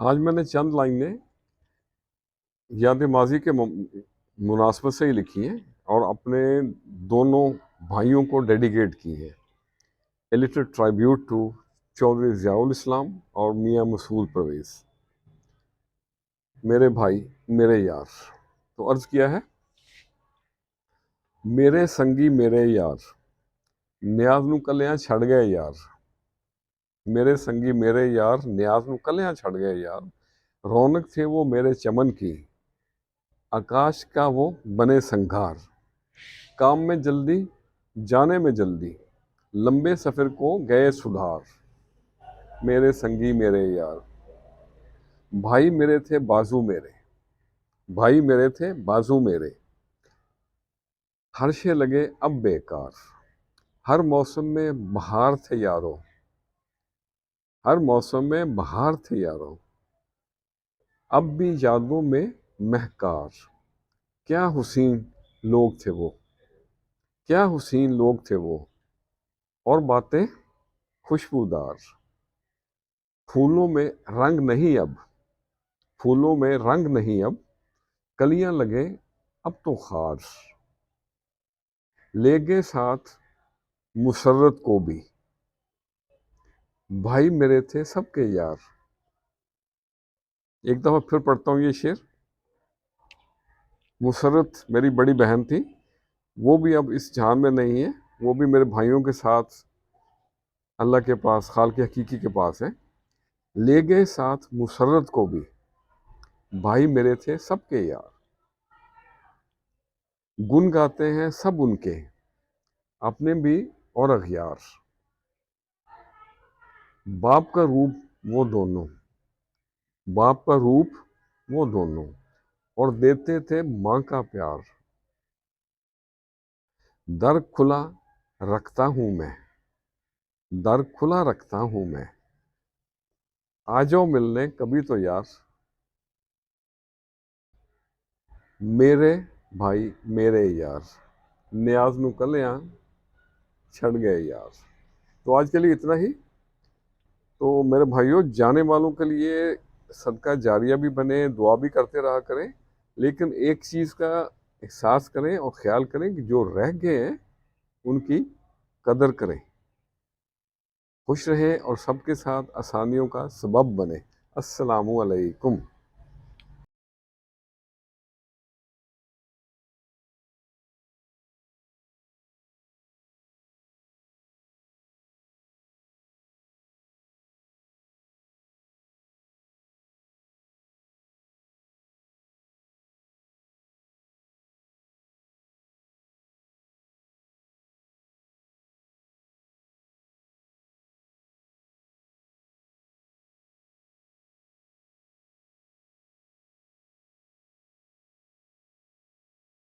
آج میں نے چند لائنیں یاد ماضی کے مناسبت سے ہی لکھی ہیں اور اپنے دونوں بھائیوں کو ڈیڈیکیٹ کی ہیں. A little tribute to Chaudhry Zia الاسلام اور میاں مسعود پرویز. میرے بھائی میرے یار. تو عرض کیا ہے، میرے سنگی میرے یار نیاز نو کلیاں چھڑ گئے یار. میرے سنگی میرے یار نیاز نو کلیاں چھڑ گئے یار. رونق تھے وہ میرے چمن کی، آکاش کا وہ بنے سنگھار. کام میں جلدی جانے میں جلدی، لمبے سفر کو گئے سدھار. میرے سنگی میرے یار. بھائی میرے تھے بازو میرے، بھائی میرے تھے بازو میرے. ہر شے لگے اب بیکار، ہر موسم میں بہار تھے یارو. ہر موسم میں بہار تھے یارو. اب بھی یادوں میں مہکار. کیا حسین لوگ تھے وہ، کیا حسین لوگ تھے وہ، اور باتیں خوشبودار. پھولوں میں رنگ نہیں اب، پھولوں میں رنگ نہیں اب، کلیاں لگے اب تو خار. لے گئے ساتھ مسرت کو بھی، بھائی میرے تھے سب کے یار. ایک دفعہ پھر پڑھتا ہوں یہ شعر. مسرت میری بڑی بہن تھی، وہ بھی اب اس جہان میں نہیں ہے، وہ بھی میرے بھائیوں کے ساتھ اللہ کے پاس، خالق حقیقی کے پاس ہے. لے گئے ساتھ مسرت کو بھی، بھائی میرے تھے سب کے یار. گن گاتے ہیں سب ان کے، اپنے بھی اور اغیار. باپ کا روپ وہ دونوں، باپ کا روپ وہ دونوں، اور دیتے تھے ماں کا پیار. در کھلا رکھتا ہوں میں، در کھلا رکھتا ہوں میں، آ جاؤ ملنے کبھی تو یار. میرے بھائی میرے یار نیاز نو کلیاں چھڑ گئے یار. تو آج کے لیے اتنا ہی. تو میرے بھائیوں، جانے والوں کے لیے صدقہ جاریہ بھی بنے، دعا بھی کرتے رہا کریں، لیکن ایک چیز کا احساس کریں اور خیال کریں کہ جو رہ گئے ہیں ان کی قدر کریں. خوش رہیں اور سب کے ساتھ آسانیوں کا سبب بنیں. السلام علیکم.